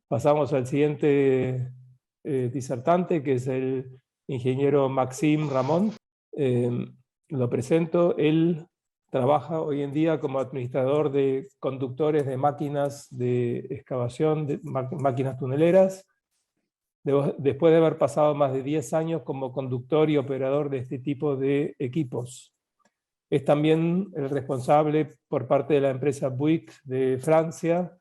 Pasamos al siguiente disertante, que es el ingeniero Maxime Ramond. Lo presento. Él trabaja hoy en día como administrador de conductores de máquinas de excavación, de máquinas tuneleras, después de haber pasado más de 10 años como conductor y operador de este tipo de equipos. Es también el responsable por parte de la empresa Bouygues de Francia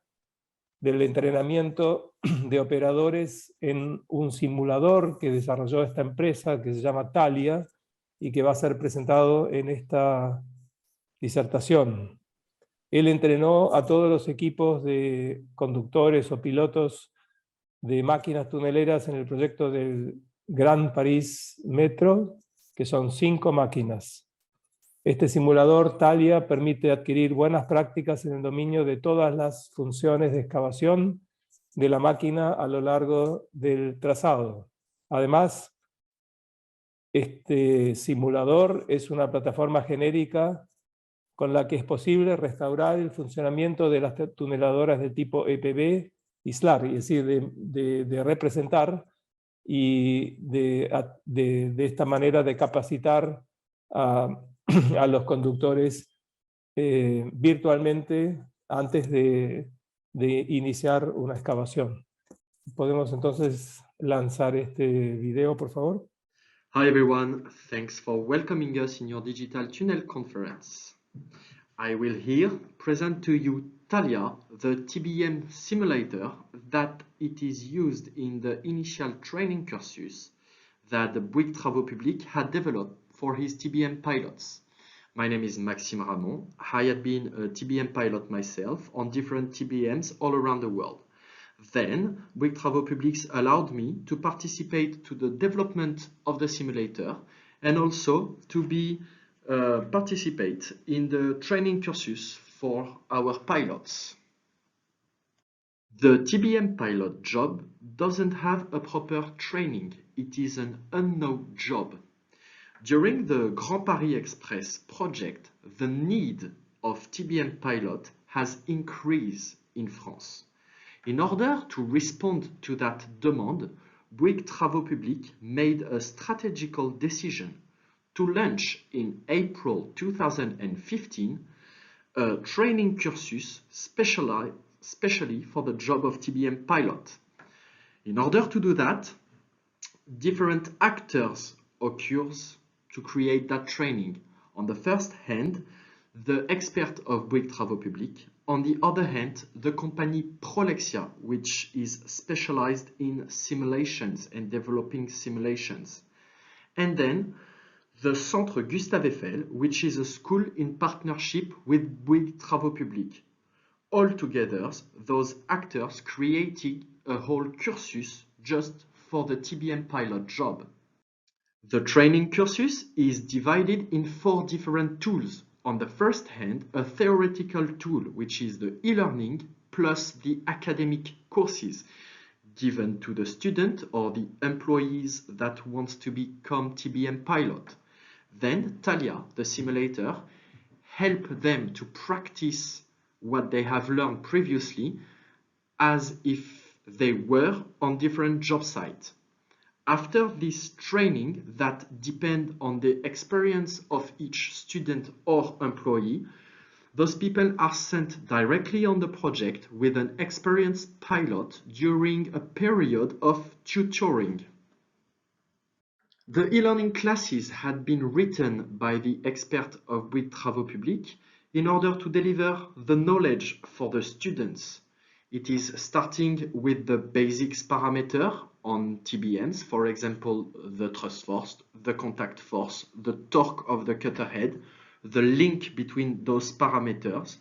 del entrenamiento de operadores en un simulador que desarrolló esta empresa que se llama Thalia y que va a ser presentado en esta disertación. Él entrenó a todos los equipos de conductores o pilotos de máquinas tuneleras en el proyecto del Grand Paris Metro, que son 5 máquinas. Este simulador Thalia permite adquirir buenas prácticas en el dominio de todas las funciones de excavación de la máquina a lo largo del trazado. Además, este simulador es una plataforma genérica con la que es posible restaurar el funcionamiento de las tuneladoras de tipo EPB y SLAR, es decir, de representar y de esta manera de capacitar a los conductores virtualmente antes de iniciar una excavación. ¿Podemos entonces lanzar este video, por favor? Hi everyone, thanks for welcoming us in your digital tunnel conference. I will here present to you Thalia, the TBM simulator that it is used in the initial training courses that the Bouygues Travaux Publics had developed for his TBM pilots. My name is Maxime Ramond. I had been a TBM pilot myself on different TBMs all around the world. Then, Bouygues Travaux Publics allowed me to participate to the development of the simulator and also to participate in the training courses for our pilots. The TBM pilot job doesn't have a proper training. It is an unknown job. During the Grand Paris Express project, the need of TBM pilot has increased in France. In order to respond to that demand, Bouygues Travaux Publics made a strategical decision to launch in April 2015 a training cursus specially for the job of TBM pilot. In order to do that, different actors occurs to create that training. On the first hand, the expert of Bouygues Travaux Publics. On the other hand, the company Prolexia, which is specialized in simulations and developing simulations. And then the Centre Gustave Eiffel, which is a school in partnership with Bouygues Travaux Publics. Altogether, those actors created a whole cursus just for the TBM pilot job. The training cursus is divided in 4 different tools. On the first hand, a theoretical tool, which is the e-learning plus the academic courses given to the student or the employees that wants to become TBM pilot. Then Thalia, the simulator, help them to practice what they have learned previously as if they were on different job sites. After this training that depends on the experience of each student or employee, those people are sent directly on the project with an experienced pilot during a period of tutoring. The e-learning classes had been written by the expert of Bouygues Travaux Publics in order to deliver the knowledge for the students. It is starting with the basics parameter on TBMs, for example, the thrust force, the contact force, the torque of the cutter head, the link between those parameters,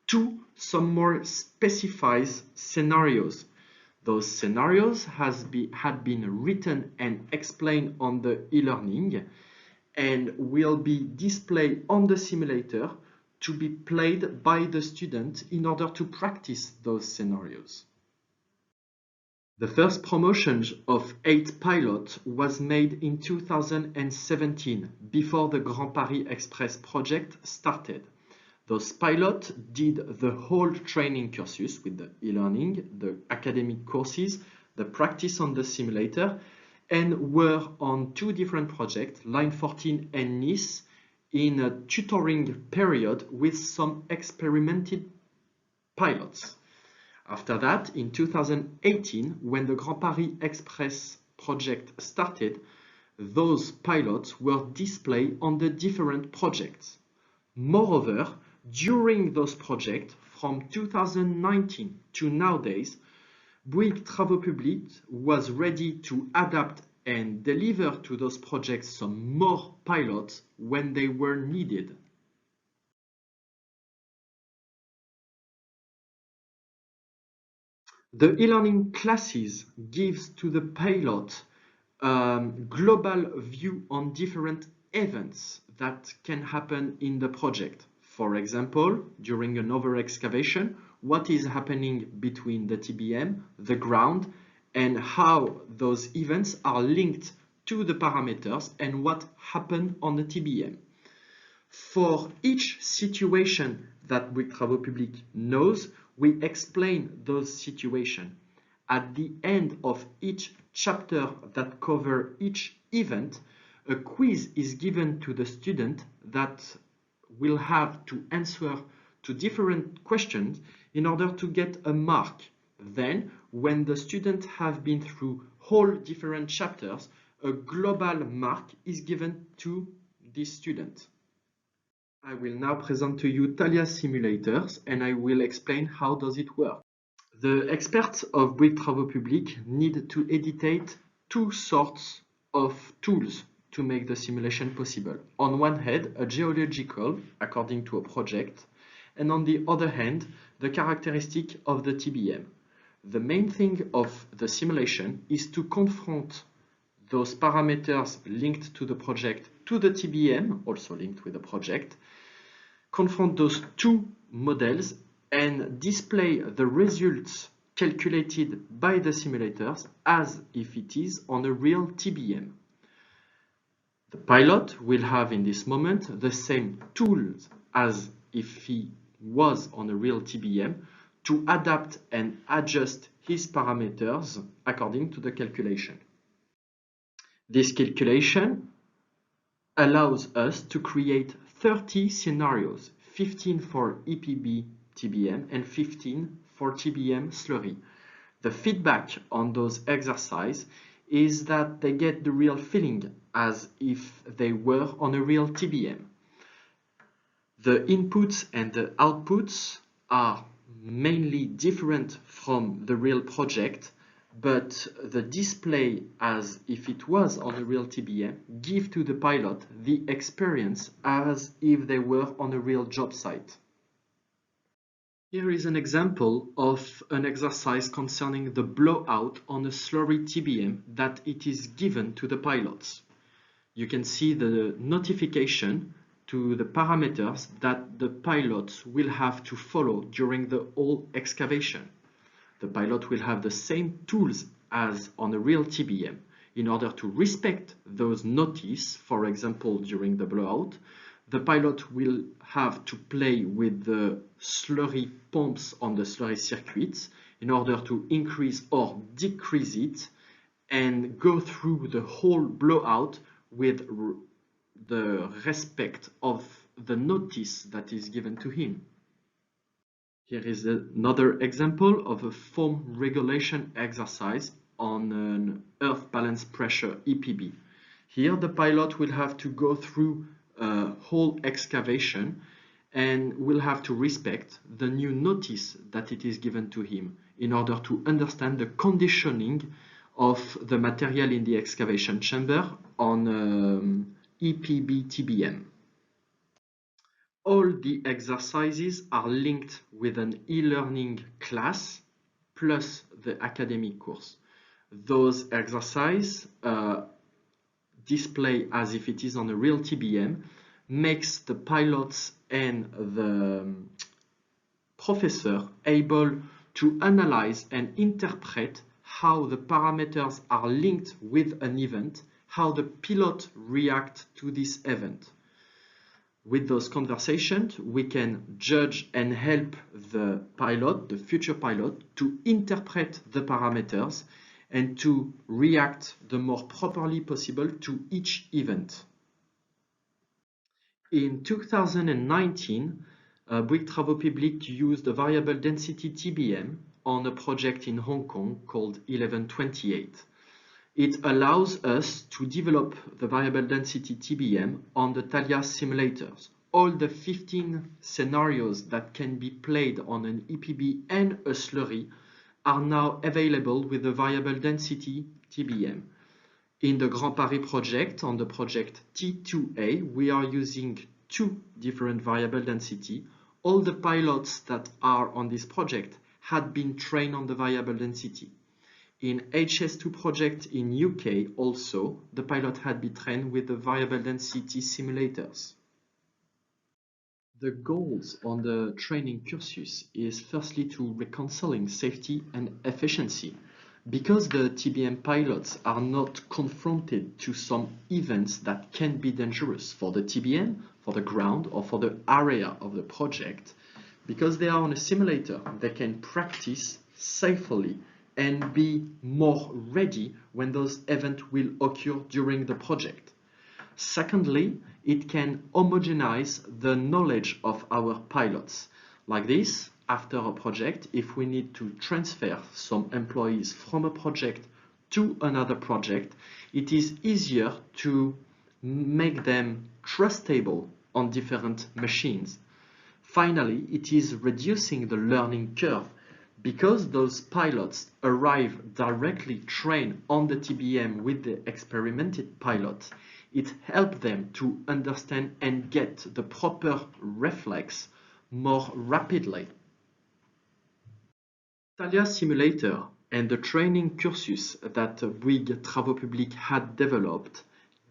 to some more specified scenarios. Those scenarios had been written and explained on the e-learning and will be displayed on the simulator to be played by the student in order to practice those scenarios. The first promotion of 8 pilots was made in 2017, before the Grand Paris Express project started. Those pilots did the whole training courses with the e-learning, the academic courses, the practice on the simulator, and were on two different projects, Line 14 and Nice, in a tutoring period with some experimented pilots. After that, in 2018, when the Grand Paris Express project started, those pilots were displayed on the different projects. Moreover, during those projects, from 2019 to nowadays, Bouygues Travaux Publics was ready to adapt and deliver to those projects some more pilots when they were needed. The e-learning classes gives to the pilot global view on different events that can happen in the project. For example, during an over-excavation, what is happening between the TBM, the ground, and how those events are linked to the parameters and what happened on the TBM. For each situation that Bouygues Travaux Publics knows, we explain those situations. At the end of each chapter that covers each event, a quiz is given to the student that will have to answer to different questions in order to get a mark. Then, when the students have been through all different chapters, a global mark is given to this student. I will now present to you Thalia simulators and I will explain how does it work. The experts of Bouygues Travaux Publics need to edit two sorts of tools to make the simulation possible. On one hand, a geological, according to a project, and on the other hand, the characteristic of the TBM. The main thing of the simulation is to confront those parameters linked to the project to the TBM, also linked with the project, confront those two models and display the results calculated by the simulators as if it is on a real TBM. The pilot will have in this moment the same tools as if he was on a real TBM to adapt and adjust his parameters according to the calculation. This calculation allows us to create 30 scenarios, 15 for EPB TBM and 15 for TBM slurry. The feedback on those exercises is that they get the real feeling as if they were on a real TBM. The inputs and the outputs are mainly different from the real project, but the display as if it was on a real TBM give to the pilot the experience as if they were on a real job site. Here is an example of an exercise concerning the blowout on a slurry TBM that it is given to the pilots. You can see the notification to the parameters that the pilots will have to follow during the whole excavation. The pilot will have the same tools as on a real TBM. In order to respect those notices, for example, during the blowout, the pilot will have to play with the slurry pumps on the slurry circuits in order to increase or decrease it and go through the whole blowout with the respect of the notice that is given to him. Here is another example of a foam regulation exercise on an earth balance pressure EPB. Here the pilot will have to go through a whole excavation and will have to respect the new notice that it is given to him in order to understand the conditioning of the material in the excavation chamber on EPB TBM. All the exercises are linked with an e-learning class plus the academic course. Those exercises display as if it is on a real TBM, makes the pilots and the professor able to analyze and interpret how the parameters are linked with an event, how the pilot reacts to this event. With those conversations, we can judge and help the pilot, the future pilot, to interpret the parameters and to react the more properly possible to each event. In 2019, Bouygues Travaux Publics used a variable density TBM on a project in Hong Kong called 1128. It allows us to develop the variable density TBM on the Thalia simulators. All the 15 scenarios that can be played on an EPB and a slurry are now available with the variable density TBM. In the Grand Paris project, on the project T2A, we are using 2 different variable density. All the pilots that are on this project had been trained on the variable density. In HS2 project in UK also, the pilot had been trained with the variable density simulators. The goals on the training cursus is firstly to reconciling safety and efficiency. Because the TBM pilots are not confronted to some events that can be dangerous for the TBM, for the ground, or for the area of the project, because they are on a simulator, they can practice safely and be more ready when those events will occur during the project. Secondly, it can homogenize the knowledge of our pilots. Like this, after a project, if we need to transfer some employees from a project to another project, it is easier to make them trustable on different machines. Finally, it is reducing the learning curve. Because those pilots arrive directly trained on the TBM with the experimented pilots, it helps them to understand and get the proper reflex more rapidly. Thalia simulator and the training cursus that Bouygues Travaux Publics had developed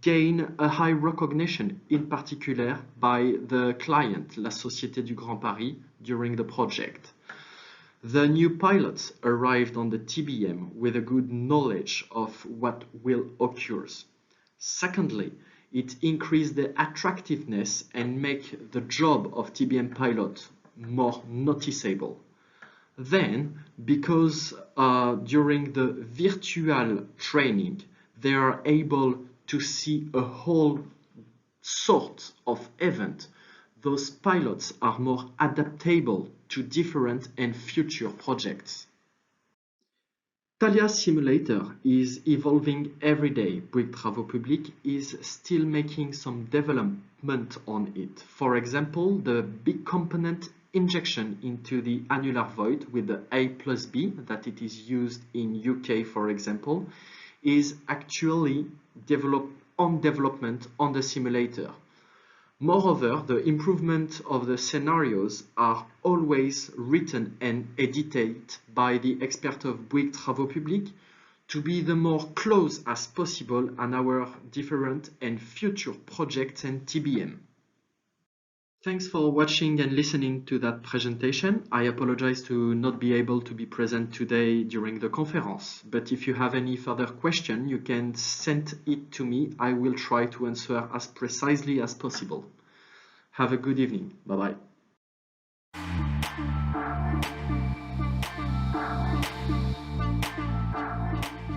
gain a high recognition, in particular by the client, la Société du Grand Paris, during the project. The new pilots arrived on the TBM with a good knowledge of what will occur. Secondly, it increased the attractiveness and make the job of TBM pilot more noticeable. Then, because during the virtual training, they are able to see a whole sort of event, those pilots are more adaptable to different and future projects. Thalia simulator is evolving every day. Bouygues Travaux Publics is still making some development on it. For example, the big component injection into the annular void with the A plus B that it is used in UK, for example, is actually development on the simulator. Moreover, the improvement of the scenarios are always written and edited by the expert of Bouygues Travaux Publics to be the more close as possible on our different and future projects and TBM. Thanks for watching and listening to that presentation. I apologize to not be able to be present today during the conference, but if you have any further question, you can send it to me. I will try to answer as precisely as possible. Have a good evening. Bye-bye.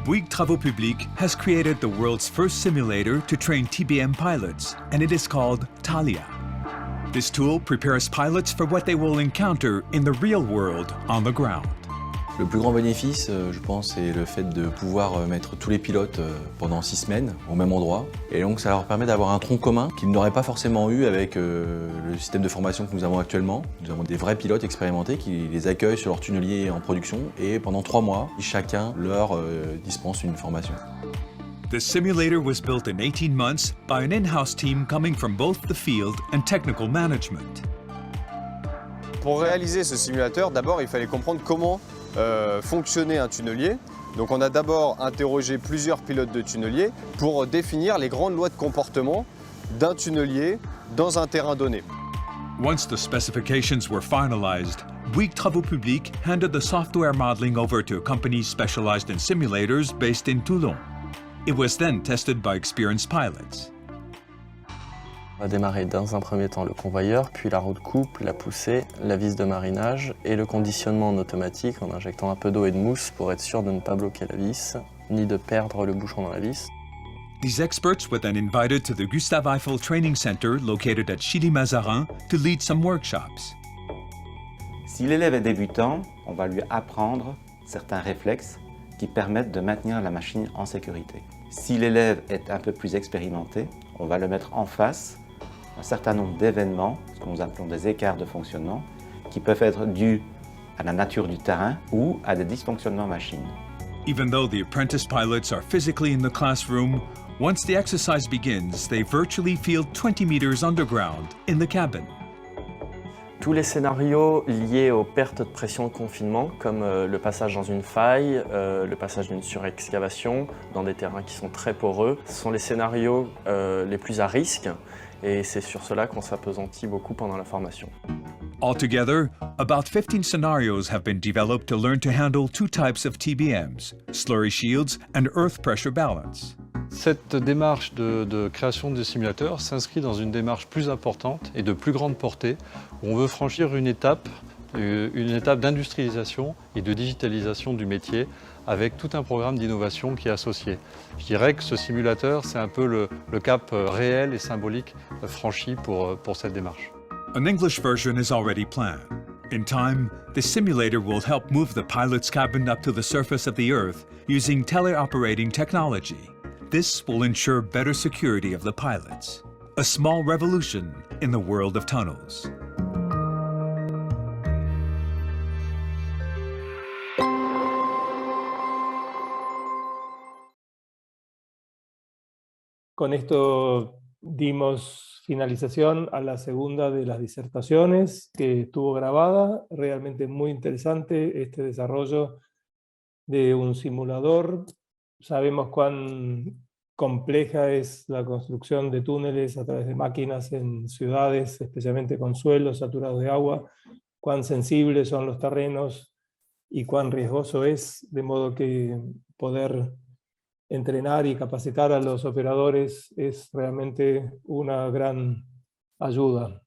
Bouygues Travaux Publics has created the world's first simulator to train TBM pilots, and it is called Thalia. This tool prepares pilots for what they will encounter in the real world on the ground. Le plus grand bénéfice, je pense, c'est le fait de pouvoir mettre tous les pilotes pendant 6 semaines au même endroit. Et donc ça leur permet d'avoir un tronc commun qu'ils n'auraient pas forcément eu avec le système de formation que nous avons actuellement. Nous avons des vrais pilotes expérimentés qui les accueillent sur leur tunnelier en production et pendant 3 mois, chacun leur dispense une formation. The simulator was built in 18 months by an in-house team coming from both the field and technical management. Pour réaliser ce simulateur, d'abord il fallait comprendre comment fonctionnait un tunnelier. Donc on a d'abord interrogé plusieurs pilotes de tunnelier pour définir les grandes lois de comportement d'un tunnelier dans un terrain donné. Once the specifications were finalized, Bouygues Travaux Publics handed the software modeling over to a company specialized in simulators based in Toulon. It was then tested by experienced pilots. On va démarrer dans un premier temps le convoyeur, puis la roue de couple, la poussée, la vis de marinage et le conditionnement en automatique en injectant un peu d'eau et de mousse pour être sûr de ne pas bloquer la vis, ni de perdre le bouchon dans la vis. These experts were then invited to the Gustave Eiffel Training Center located at Chilly-Mazarin to lead some workshops. Si l'élève est débutant, on va lui apprendre certains réflexes qui permettent de maintenir la machine en sécurité. Si l'élève est un peu plus expérimenté, on va le mettre en face un certain nombre d'événements, ce que nous appelons des écarts de fonctionnement, qui peuvent être dus à la nature du terrain ou à des dysfonctionnements machines. Even though the apprentice pilots are physically in the classroom, once the exercise begins, they virtually feel 20 meters underground in the cabin. Tous les scénarios liés aux pertes de pression de confinement, comme le passage dans une faille, le passage d'une surexcavation dans des terrains qui sont très poreux, sont les scénarios les plus à risque et c'est sur cela qu'on s'appesantit beaucoup pendant la formation. Altogether, about 15 scenarios have been developed to learn to handle two types of TBMs, slurry shields and earth pressure balance. Cette démarche de création de simulateurs s'inscrit dans une démarche plus importante et de plus grande portée, où on veut franchir une étape d'industrialisation et de digitalisation du métier, avec tout un programme d'innovation qui est associé. Je dirais que ce simulateur, c'est un peu le cap réel et symbolique franchi pour cette démarche. An English version is already planned. In time, the simulator will help move the pilot's cabin up to the surface of the Earth using teleoperating technology. This will ensure better security of the pilots. A small revolution in the world of tunnels. Con esto dimos finalización a la segunda de las disertaciones que estuvo grabada. Realmente muy interesante este desarrollo de un simulador. Sabemos cuán compleja es la construcción de túneles a través de máquinas en ciudades, especialmente con suelos saturados de agua, cuán sensibles son los terrenos y cuán riesgoso es, de modo que poder entrenar y capacitar a los operadores es realmente una gran ayuda.